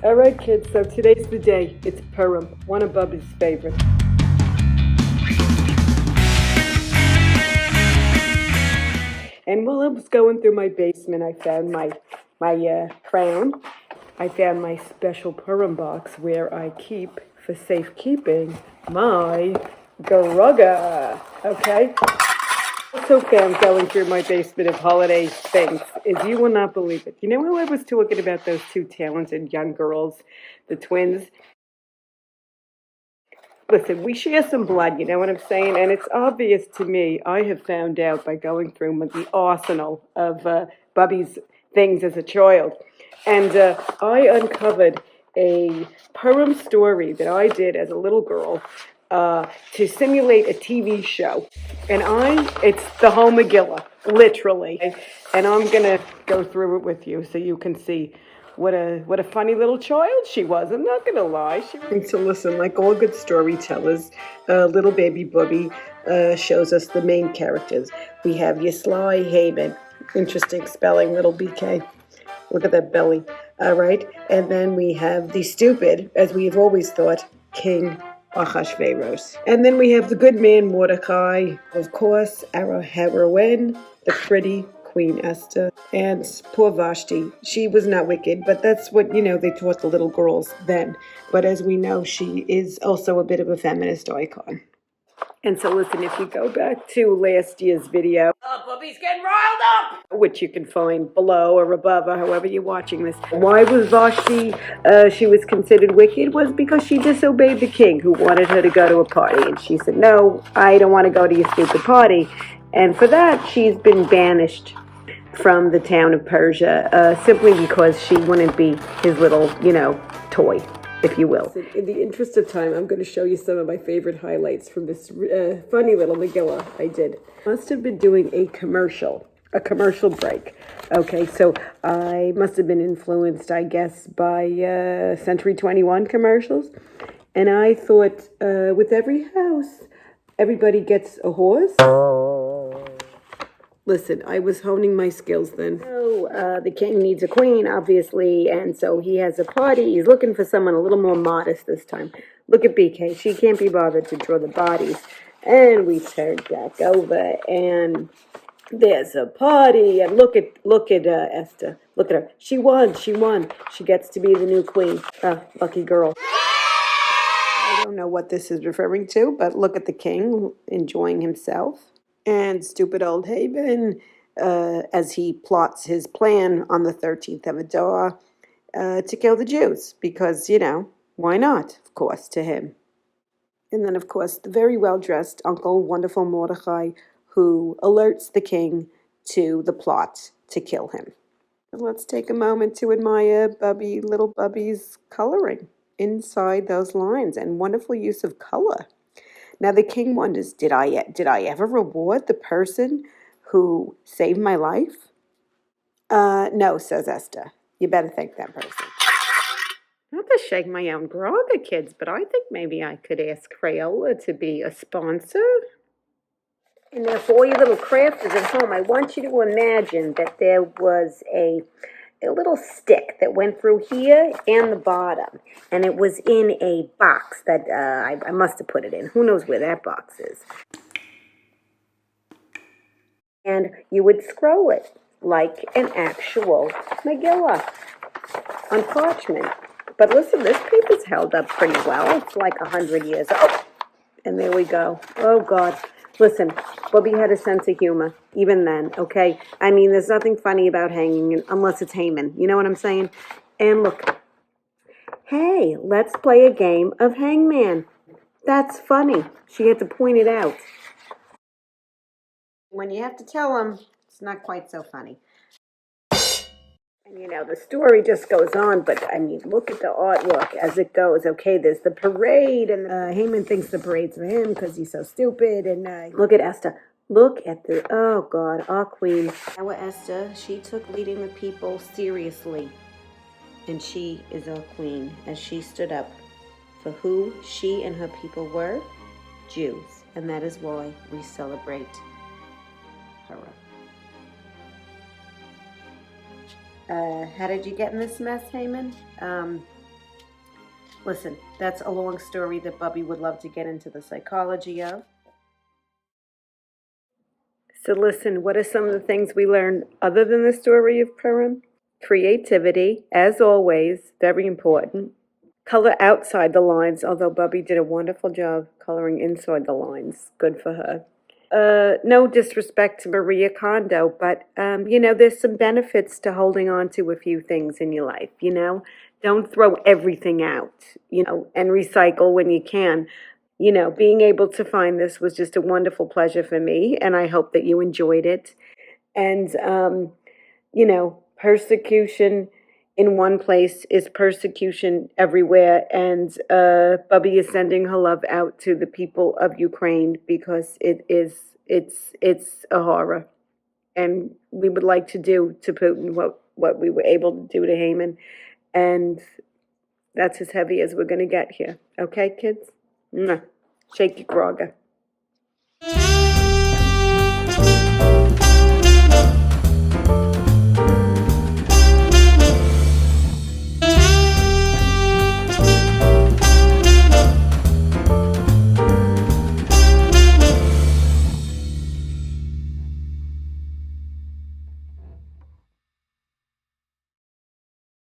Alright kids, so today's the day. It's Purim, one of Bubbe's favorites. And while I was going through my basement, I found my crown. I found my special Purim box where I keep, for safekeeping, my Garuga. Okay? Also found going through my basement of holiday things is you will not believe it. You know how I was talking about those two talented young girls, the twins? Listen, we share some blood, you know what I'm saying? And it's obvious to me, I have found out by going through the arsenal of Bubby's things as a child. And I uncovered a Purim story that I did as a little girl to simulate a TV show. And it's the whole Megillah, literally. And I'm going to go through it with you so you can see what a funny little child she was. I'm not going to lie. So listen, like all good storytellers, little baby Bubbe shows us the main characters. We have Yislai Haman, interesting spelling, little BK. Look at that belly. All right. And then we have the stupid, as we've always thought, King Achashverosh. And then we have the good man Mordecai. Of course, our heroine, the pretty Queen Esther, and poor Vashti. She was not wicked, but that's what, they taught the little girls then. But as we know, she is also a bit of a feminist icon. And so listen, if you go back to last year's video, Bubby's getting riled up, which you can find below or above or however you're watching this. Why was Vashti, she was considered wicked, was because she disobeyed the king who wanted her to go to a party. And she said, no, I don't want to go to your stupid party. And for that, she's been banished from the town of Persia, simply because she wouldn't be his little, toy, if you will. In the interest of time, I'm going to show you some of my favorite highlights from this funny little Megillah I did. Must have been doing a commercial break. Okay, so I must have been influenced, I guess, by Century 21 commercials. And I thought, with every house, everybody gets a horse. Listen, I was honing my skills then. The king needs a queen, obviously, and so he has a party. He's looking for someone a little more modest this time. Look at BK. She can't be bothered to draw the bodies. And we turn back over, and there's a party. And look at Esther. Look at her. She won. She gets to be the new queen. Lucky girl. I don't know what this is referring to, but look at the king enjoying himself. And stupid old Haman, as he plots his plan on the 13th of Adar to kill the Jews. Because, why not, of course, to him. And then, of course, the very well-dressed Uncle Wonderful Mordecai, who alerts the king to the plot to kill him. Let's take a moment to admire little Bubby's coloring inside those lines, and wonderful use of color. Now the king wonders, did I ever reward the person who saved my life? No, says Esther. You better thank that person. Not to shake my own Garuga, kids, but I think maybe I could ask Crayola to be a sponsor. And now for all you little crafters at home, I want you to imagine that there was a little stick that went through here and the bottom, and it was in a box that I must have put it in. Who knows where that box is? And you would scroll it like an actual Megillah on parchment. But listen, this paper's held up pretty well. It's like 100 years old. And there we go. Oh, God. Listen, Bubbe had a sense of humor, even then, okay? I mean, there's nothing funny about hanging, unless it's Haman. You know what I'm saying? And look, hey, let's play a game of hangman. That's funny. She had to point it out. When you have to tell them, it's not quite so funny. And, the story just goes on, but, I mean, look at the artwork as it goes. Okay, there's the parade, and Haman thinks the parade's for him because he's so stupid, and look at Esther. Look at oh, God, our queen. Our Esther, she took leading the people seriously, and she is our queen, as she stood up for who she and her people were, Jews, and that is why we celebrate her. How did you get in this mess, Haman? Listen, that's a long story that Bubbe would love to get into the psychology of. So listen, what are some of the things we learned other than the story of Purim? Creativity, as always, very important. Color outside the lines, although Bubbe did a wonderful job coloring inside the lines. Good for her. No disrespect to Maria Kondo, but, there's some benefits to holding on to a few things in your life, Don't throw everything out, and recycle when you can. Being able to find this was just a wonderful pleasure for me, and I hope that you enjoyed it. And, persecution in one place is persecution everywhere. And Bubbe is sending her love out to the people of Ukraine because it's a horror. And we would like to do to Putin what we were able to do to Haman. And that's as heavy as we're going to get here. Okay, kids? Mwah. Shake your grogger.